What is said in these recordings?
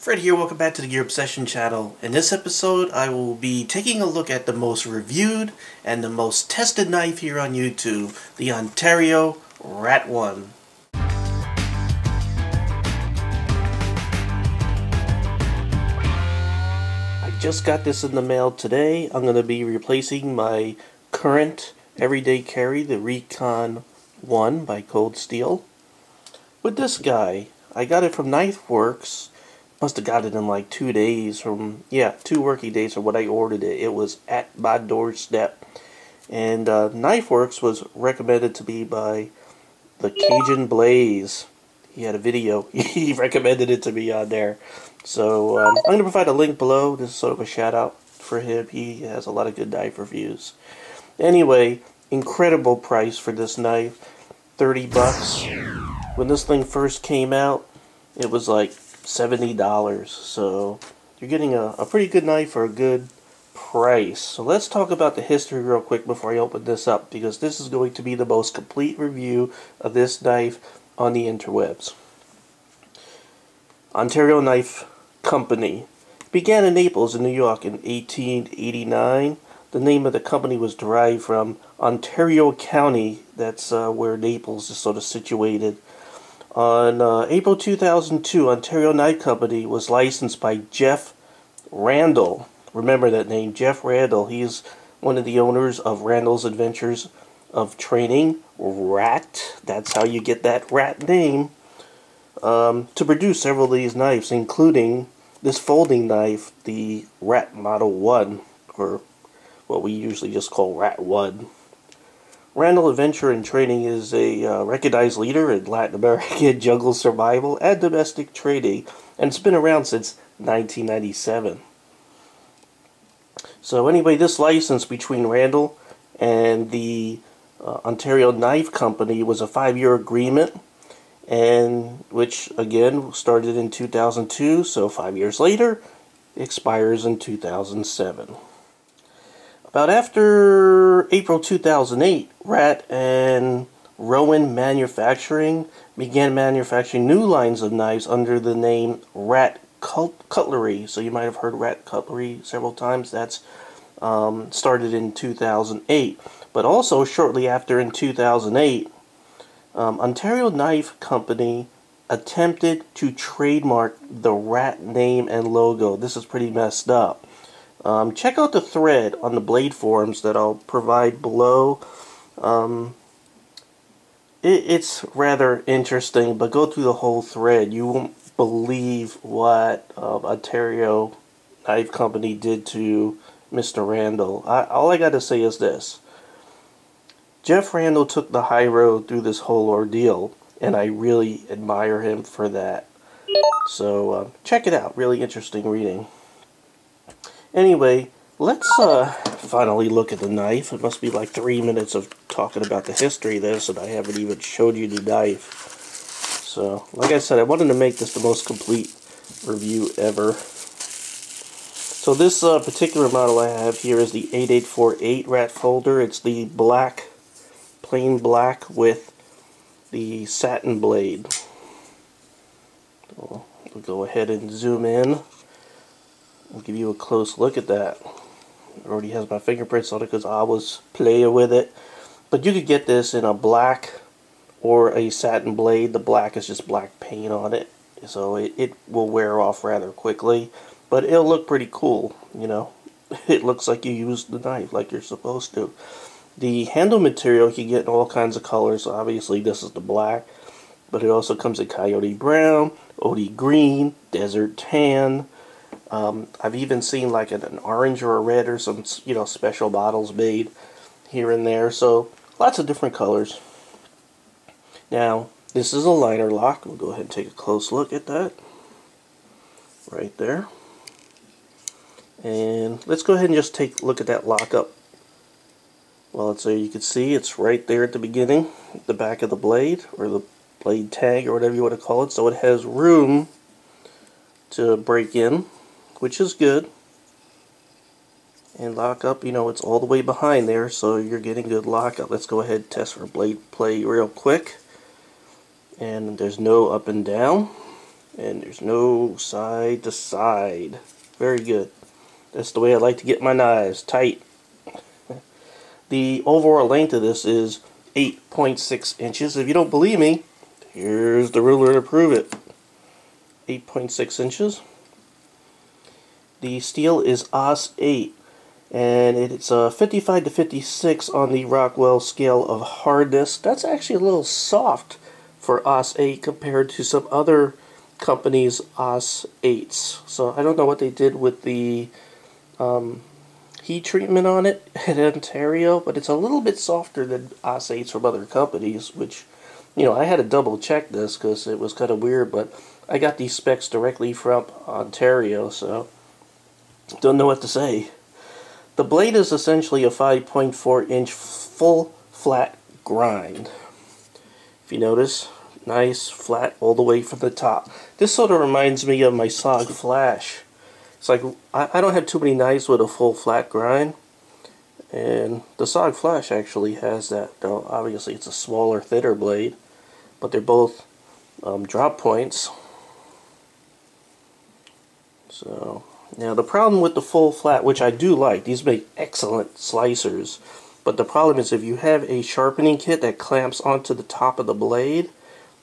Fred here, welcome back to the Gear Obsession channel. In this episode, I will be taking a look at the most reviewed and the most tested knife here on YouTube, the Ontario Rat 1. I just got this in the mail today. I'm going to be replacing my current everyday carry, the Recon 1 by Cold Steel, with this guy. I got it from KnifeWorks. Must have got it in like 2 days from, 2 working days from when I ordered it. It was at my doorstep. And KnifeWorks was recommended to me by the Cajun Blaze. He had a video. He recommended it to me on there. So I'm going to provide a link below. This is sort of a shout out for him. He has a lot of good knife reviews. Anyway, incredible price for this knife. $30. When this thing first came out, it was like $70, so you're getting a pretty good knife for a good price. So let's talk about the history real quick before I open this up, because this is going to be the most complete review of this knife on the interwebs. Ontario Knife Company began in Naples in New York in 1889. The name of the company was derived from Ontario County. That's where Naples is sort of situated. On April 2002, Ontario Knife Company was licensed by Jeff Randall. Remember that name, Jeff Randall. He's one of the owners of Randall's Adventures of Training, Rat. That's how you get that Rat name. To produce several of these knives, including this folding knife, the Rat Model 1, or what we usually just call Rat 1. Randall Adventure and Training is a recognized leader in Latin American jungle survival and domestic trading, and it's been around since 1997. So anyway, this license between Randall and the Ontario Knife Company was a 5-year agreement, and which again started in 2002, so 5 years later, expires in 2007. About after April 2008, Rat and Rowan Manufacturing began manufacturing new lines of knives under the name Rat Cutlery. So you might have heard Rat Cutlery several times. That's started in 2008. But also shortly after, in 2008, Ontario Knife Company attempted to trademark the Rat name and logo. This is pretty messed up. Check out the thread on the Blade forums that I'll provide below. It's rather interesting, but go through the whole thread. You won't believe what Ontario Knife Company did to Mr. Randall. All I got to say is this. Jeff Randall took the high road through this whole ordeal, and I really admire him for that. So check it out. Really interesting reading. Anyway, let's finally look at the knife. It must be like 3 minutes of talking about the history of this, and I haven't even showed you the knife. So, like I said, I wanted to make this the most complete review ever. So this particular model I have here is the 8848 Rat Folder. It's the black, plain black with the satin blade. So we'll go ahead and zoom in. I'll give you a close look at that. It already has my fingerprints on it because I was playing with it. But you could get this in a black or a satin blade. The black is just black paint on it, so it will wear off rather quickly. But it'll look pretty cool, you know. It looks like you used the knife like you're supposed to. The handle material you can get in all kinds of colors. Obviously this is the black, but it also comes in coyote brown, OD green, desert tan. I've even seen like an orange or a red or some, special bottles made here and there. So lots of different colors. Now, this is a liner lock. We'll go ahead and take a close look at that. Right there. And let's go ahead and just take a look at that lockup. Well, so you can see it's right there at the beginning, the back of the blade, or the blade tag, or whatever you want to call it. So it has room to break in, which is good. And lock up, it's all the way behind there, so you're getting good lockup. Let's go ahead and test our blade play real quick. And there's no up and down. and there's no side to side. Very good. That's the way I like to get my knives, tight. The overall length of this is 8.6 inches. If you don't believe me, here's the ruler to prove it. 8.6 inches. The steel is AUS 8, and it's 55 to 56 on the Rockwell scale of hardness. That's actually a little soft for AUS 8 compared to some other companies' AUS 8s. So I don't know what they did with the heat treatment on it at Ontario, but it's a little bit softer than AUS 8s from other companies, which, you know, I had to double check this because it was kind of weird, but I got these specs directly from Ontario, so don't know what to say. The blade is essentially a 5.4 inch full flat grind. If you notice, nice flat all the way from the top. This sort of reminds me of my SOG Flash. It's like, I don't have too many knives with a full flat grind, and the SOG Flash actually has that, though obviously it's a smaller, thinner blade, but they're both drop points. So, now the problem with the full flat, which I do like, these make excellent slicers, but the problem is if you have a sharpening kit that clamps onto the top of the blade,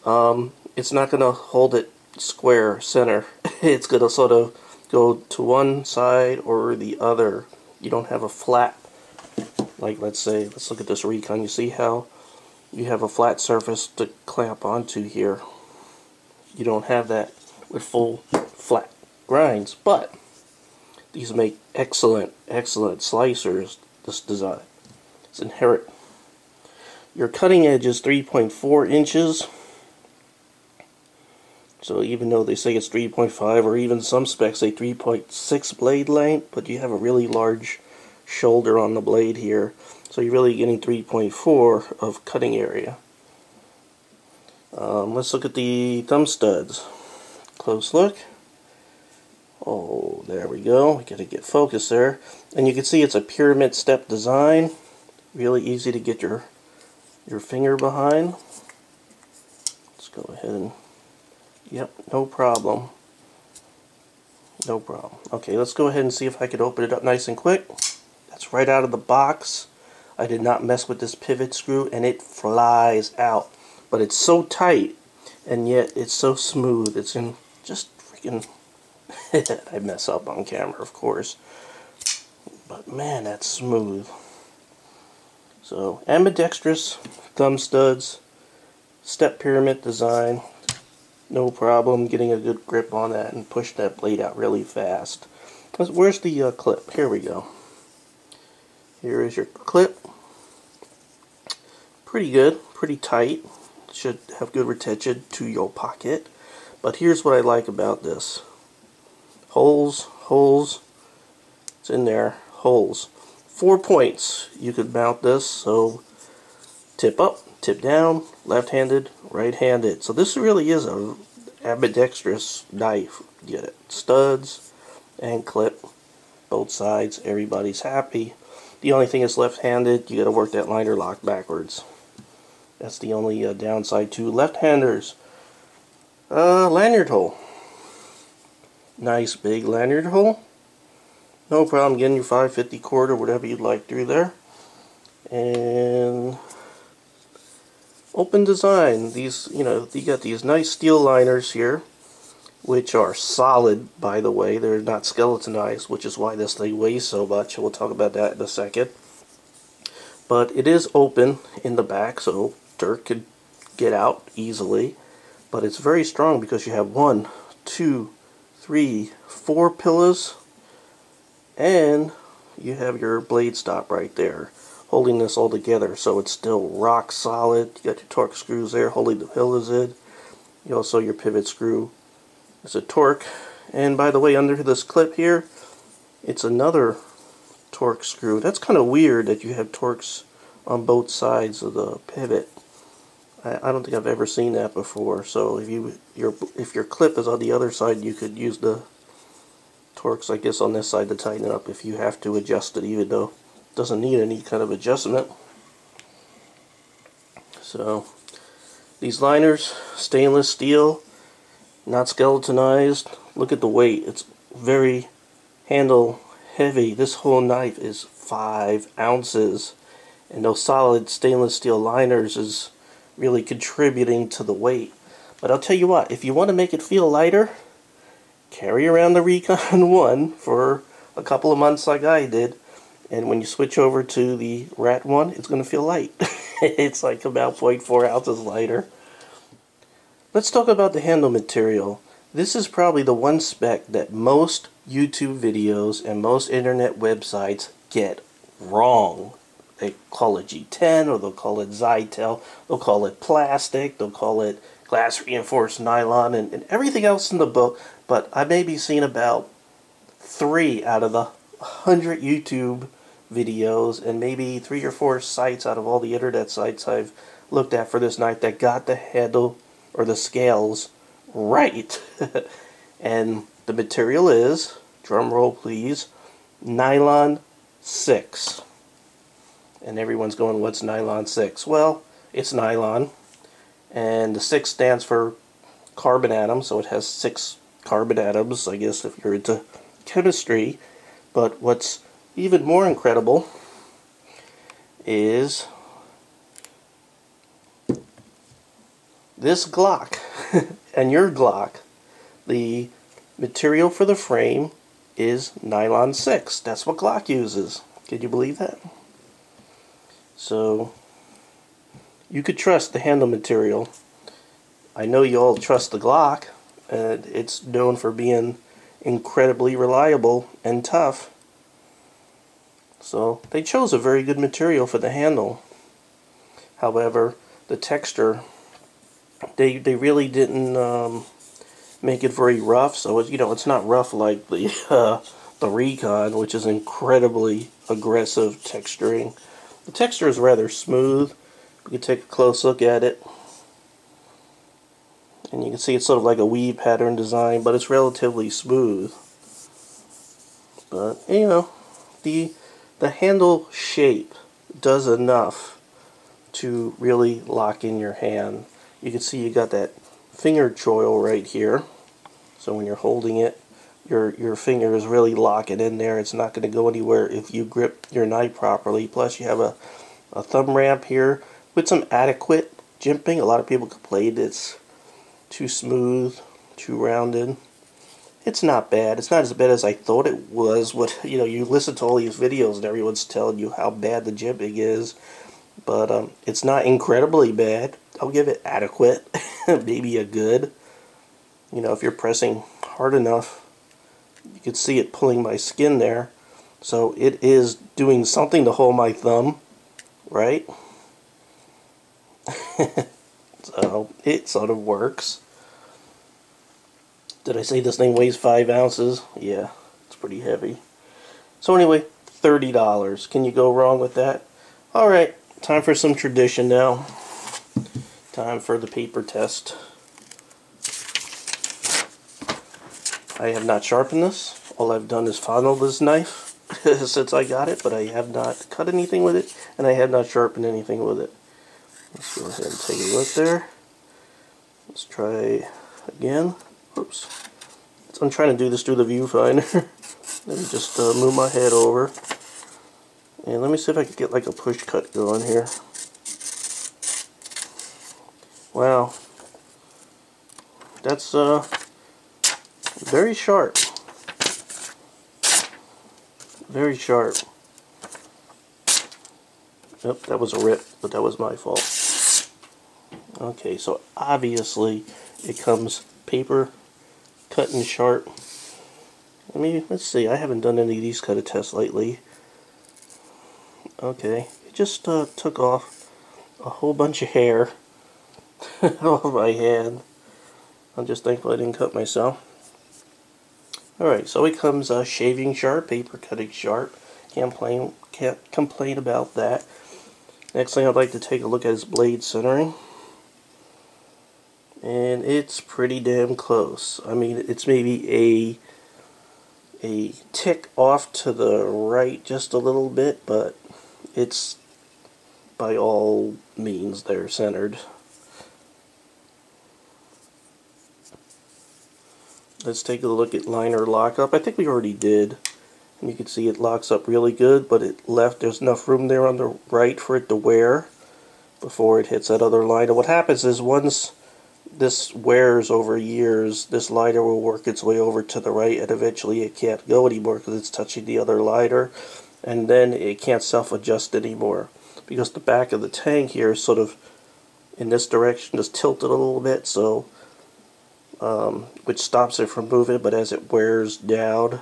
it's not going to hold it square center. It's going to sort of go to one side or the other. You don't have a flat, like let's look at this Recon. You see how you have a flat surface to clamp onto here. You don't have that with full flat grinds, but these make excellent slicers, this design. It's inherent. Your cutting edge is 3.4 inches. So even though they say it's 3.5, or even some specs say 3.6 blade length, but you have a really large shoulder on the blade here, so you're really getting 3.4 of cutting area. Let's look at the thumb studs. Close look. Oh, there we go. We gotta get focus there. And you can see it's a pyramid step design. Really easy to get your finger behind. Let's go ahead and, yep, no problem. No problem. Okay, let's go ahead and see if I could open it up nice and quick. That's right out of the box. I did not mess with this pivot screw, and it flies out. But it's so tight, and yet it's so smooth. It's in just freaking... I mess up on camera, of course. But man, that's smooth. So, ambidextrous thumb studs, step pyramid design. No problem getting a good grip on that and push that blade out really fast. Where's the clip? Here we go. Here is your clip. Pretty good, pretty tight. Should have good retention to your pocket. But here's what I like about this. Holes, it's in there, holes. 4 points. You could mount this, so tip up, tip down, left-handed, right-handed. So this really is a ambidextrous knife. Get it? Studs and clip, both sides. Everybody's happy. The only thing is left-handed. You got to work that liner lock backwards. That's the only downside to left-handers. Lanyard hole. Nice big lanyard hole. No problem getting your 550 cord or whatever you'd like through there. And open design. These, you know, you got these nice steel liners here, which are solid, by the way. They're not skeletonized, which is why this thing weighs so much. We'll talk about that in a second. But it is open in the back, so dirt could get out easily. But it's very strong because you have 1, 2, 3, 4 pillars, and you have your blade stop right there, holding this all together, so it's still rock solid. You got your torque screws there holding the pillars in. You also your pivot screw. It's a torque, and by the way, under this clip here, it's another torque screw. That's kind of weird that you have torques on both sides of the pivot. I don't think I've ever seen that before. So if your clip is on the other side, you could use the torques, I guess, on this side to tighten it up if you have to adjust it, even though it doesn't need any kind of adjustment. So these liners, stainless steel, not skeletonized. Look at the weight. It's very handle heavy. This whole knife is 5 ounces. And those solid stainless steel liners is really contributing to the weight. But I'll tell you what, if you want to make it feel lighter, carry around the Recon 1 for a couple of months like I did. And when you switch over to the Rat 1, it's going to feel light. It's like about 0.4 ounces lighter. Let's talk about the handle material. This is probably the one spec that most YouTube videos and most internet websites get wrong. They call it G10, or they'll call it Zytel, they'll call it plastic, they'll call it glass reinforced nylon, and everything else in the book. But I may be seeing about 3 out of the 100 YouTube videos, and maybe 3 or 4 sites out of all the internet sites I've looked at for this knife that got the handle or the scales right. And the material is, drum roll please, nylon 6. And everyone's going, what's nylon 6? Well, it's nylon, and the 6 stands for carbon atom, so it has 6 carbon atoms, I guess, if you're into chemistry. But what's even more incredible is this Glock and your Glock. The material for the frame is nylon 6. That's what Glock uses. Can you believe that? So you could trust the handle material. I know you all trust the Glock, and it's known for being incredibly reliable and tough. So they chose a very good material for the handle. However, the texture, they really didn't make it very rough. So it's not rough like the Recon, which is incredibly aggressive texturing. The texture is rather smooth. You can take a close look at it, and you can see it's sort of like a weave pattern design, but it's relatively smooth. But the handle shape does enough to really lock in your hand. You can see you got that finger choil right here, so when you're holding it, your finger is really locking in there. It's not going to go anywhere if you grip your knife properly. Plus you have a thumb ramp here with some adequate jimping. A lot of people complain it's too smooth, too rounded. It's not bad. It's not as bad as I thought it was. You listen to all these videos and everyone's telling you how bad the jimping is, but it's not incredibly bad. I'll give it adequate, maybe a good. If you're pressing hard enough, you can see it pulling my skin there. So it is doing something to hold my thumb, right? So it sort of works. Did I say this thing weighs 5 ounces? Yeah, it's pretty heavy. So anyway, $30. Can you go wrong with that? Alright, time for some tradition now. Time for the paper test. I have not sharpened this. All I've done is fondle this knife since I got it, but I have not cut anything with it, and I have not sharpened anything with it. Let's go ahead and take a look there. Let's try again. Oops. I'm trying to do this through the viewfinder. Let me just move my head over. And let me see if I can get like a push cut going here. Wow. That's very sharp. Very sharp. Yep, that was a rip, but that was my fault. Okay, so obviously it comes paper cut and sharp. Let's see, I haven't done any of these kind of tests lately. Okay, it just took off a whole bunch of hair off my hand. I'm just thankful I didn't cut myself. Alright, so it comes shaving sharp, paper cutting sharp. Can't complain about that. Next thing I'd like to take a look at is blade centering. And it's pretty damn close. It's maybe a tick off to the right just a little bit, but it's by all means they're centered. Let's take a look at liner lockup. I think we already did. And you can see it locks up really good, but there's enough room there on the right for it to wear before it hits that other liner. What happens is once this wears over years, this liner will work its way over to the right, and eventually it can't go anymore because it's touching the other liner, and then it can't self-adjust anymore because the back of the tank here is sort of in this direction, just tilted a little bit, so which stops it from moving, but as it wears down,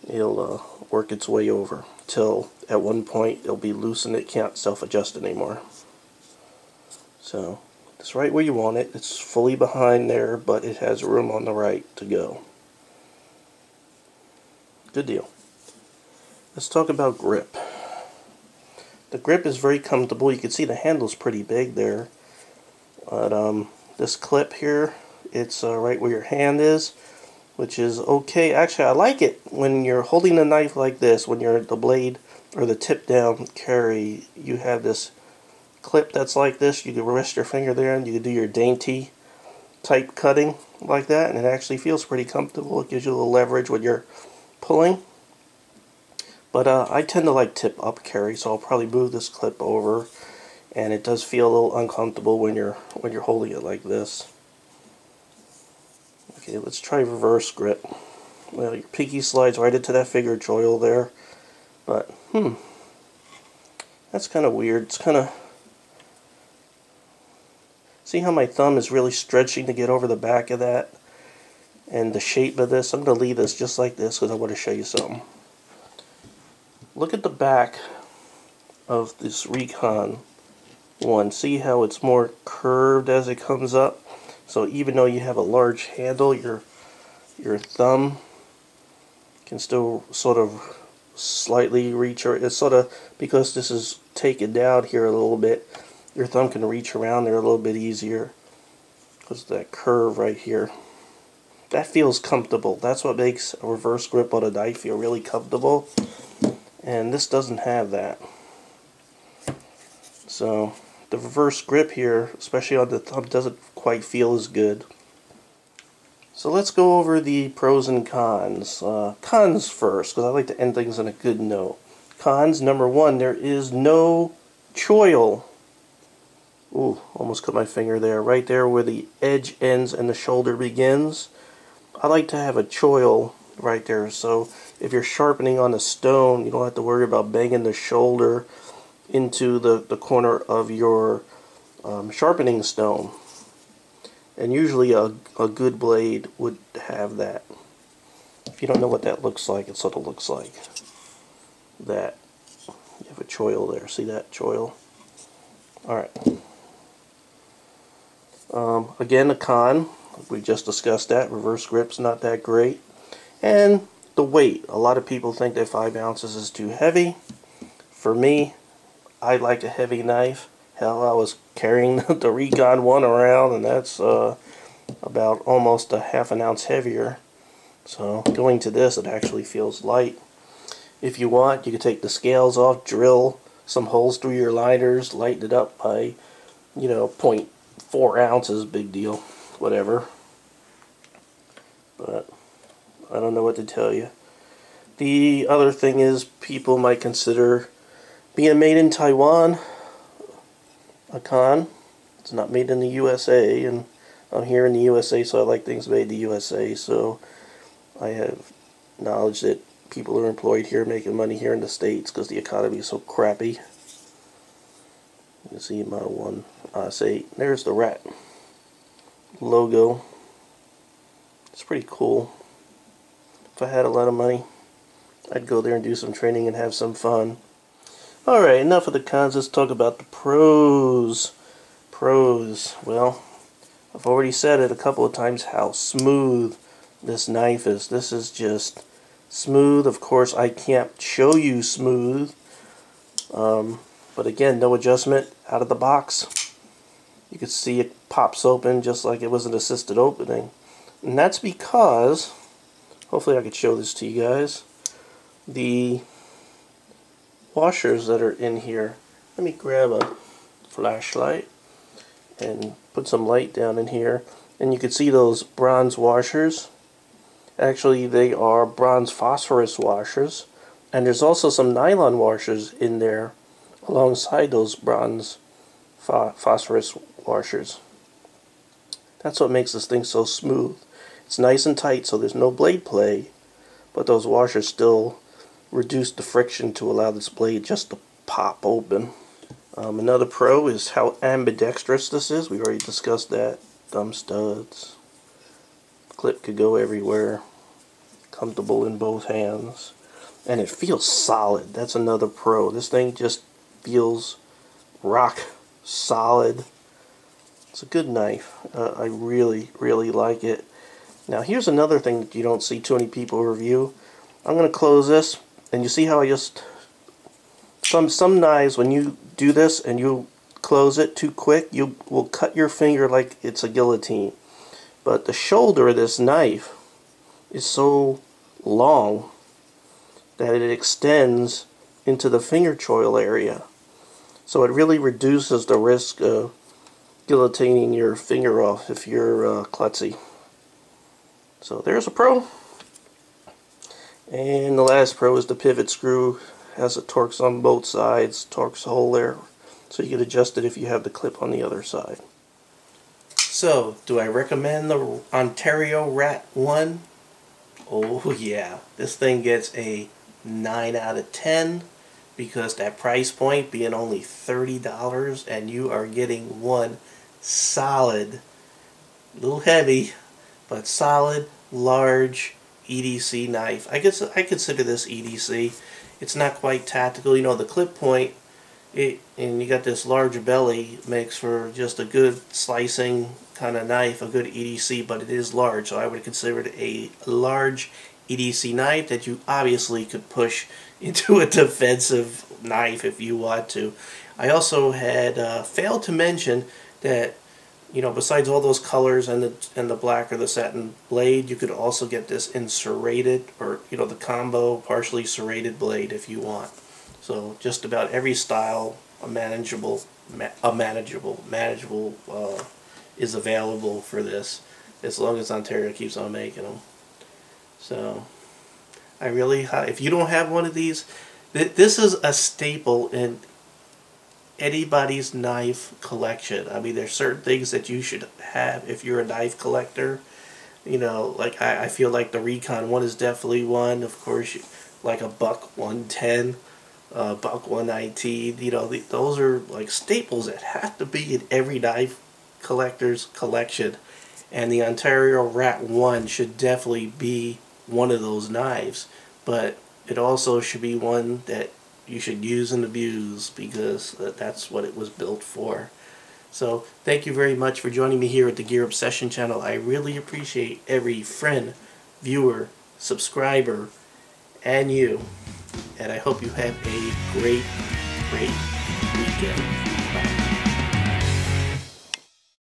it'll work its way over till at one point it'll be loose and it can't self-adjust anymore. So it's right where you want it. It's fully behind there, but it has room on the right to go. Good deal. Let's talk about grip. The grip is very comfortable. You can see the handle's pretty big there. But this clip here, it's right where your hand is, which is okay. Actually, I like it when you're holding a knife like this, when you're the blade or the tip down carry, you have this clip that's like this. You can rest your finger there and you can do your dainty type cutting like that, and it actually feels pretty comfortable. It gives you a little leverage when you're pulling. But I tend to like tip up carry, so I'll probably move this clip over, and it does feel a little uncomfortable when you're holding it like this. Okay, let's try reverse grip. Well, your pinky slides right into that finger choil there, but that's kind of weird. It's kind of, see how my thumb is really stretching to get over the back of that and the shape of this? I'm going to leave this just like this because I want to show you something. Look at the back of this Recon one. See how it's more curved as it comes up? So even though you have a large handle, your thumb can still sort of slightly reach, or it's sort of, because this is taken down here a little bit, your thumb can reach around there a little bit easier because of that curve right here. That feels comfortable. That's what makes a reverse grip on a knife feel really comfortable, and this doesn't have that. So the reverse grip here, especially on the thumb, doesn't quite feel as good. So let's go over the pros and cons. Cons first, because I like to end things on a good note. Cons, number one, there is no choil. Ooh, almost cut my finger there. Right there where the edge ends and the shoulder begins. I like to have a choil right there, so if you're sharpening on a stone, you don't have to worry about banging the shoulder into the corner of your sharpening stone. And usually a good blade would have that. If you don't know what that looks like, it sort of looks like that. You have a choil there. See that choil? Alright. Again, a con. We just discussed that. Reverse grip's not that great. And the weight. A lot of people think that 5 ounces is too heavy. For me, I like a heavy knife. Hell, I was carrying the Recon one around, and that's about almost a half an ounce heavier. So going to this, it actually feels light. If you want, you can take the scales off, drill some holes through your liners, lighten it up by, you know, 0.4 ounces, big deal, whatever. But I don't know what to tell you. The other thing is, people might consider being made in Taiwan a con. It's not made in the USA, and I'm here in the USA, so I like things made in the USA, so I have knowledge that people are employed here making money here in the States because the economy is so crappy. You can see Model 1 AS8. There's the rat logo. It's pretty cool. If I had a lot of money, I'd go there and do some training and have some fun. Alright, enough of the cons. Let's talk about the pros. Pros. Well, I've already said it a couple of times how smooth this knife is. This is just smooth. Of course, I can't show you smooth. But again, no adjustment out of the box. You can see it pops open just like it was an assisted opening. And that's because, hopefully I could show this to you guys, the washers that are in here. Let me grab a flashlight and put some light down in here, and you can see those bronze washers. Actually, they are bronze phosphorus washers, and there's also some nylon washers in there alongside those bronze phosphorus washers. That's what makes this thing so smooth. It's nice and tight, so there's no blade play, but those washers still reduce the friction to allow this blade just to pop open. Another pro is how ambidextrous this is. We already discussed that. Thumb studs. Clip could go everywhere. Comfortable in both hands. And it feels solid. That's another pro. This thing just feels rock solid. It's a good knife. I really, really like it. Now here's another thing that you don't see too many people review. I'm going to close this, and you see how I just... Some knives, when you do this and you close it too quick, you will cut your finger like it's a guillotine. But the shoulder of this knife is so long that it extends into the finger choil area. So it really reduces the risk of guillotining your finger off if you're klutzy. So there's a pro. And the last pro is the pivot screw. Has the Torx on both sides, Torx hole there, so you can adjust it if you have the clip on the other side. So, do I recommend the Ontario Rat 1? Oh yeah, this thing gets a 9 out of 10 because that price point being only $30 and you are getting one solid, a little heavy, but solid, large EDC knife. I consider this EDC. It's not quite tactical. You know, the clip point, and you got this large belly, makes for just a good slicing kind of knife, a good EDC, but it is large, so I would consider it a large EDC knife that you obviously could push into a defensive knife if you want to. I also had failed to mention that, you know, besides all those colors and the black or the satin blade, you could also get this in serrated, or, you know, the combo partially serrated blade if you want. So just about every style, manageable is available for this, as long as Ontario keeps on making them. So I really, if you don't have one of these, this is a staple in anybody's knife collection. I mean, there's certain things that you should have if you're a knife collector. You know, like I feel like the Recon one is definitely one. Of course, like a Buck 110, Buck 119. You know, those are like staples that have to be in every knife collector's collection. And the Ontario Rat 1 should definitely be one of those knives. But it also should be one that you should use and abuse, because that's what it was built for. So thank you very much for joining me here at the Gear Obsession channel. I really appreciate every friend, viewer, subscriber, and you. And I hope you have a great weekend. Bye.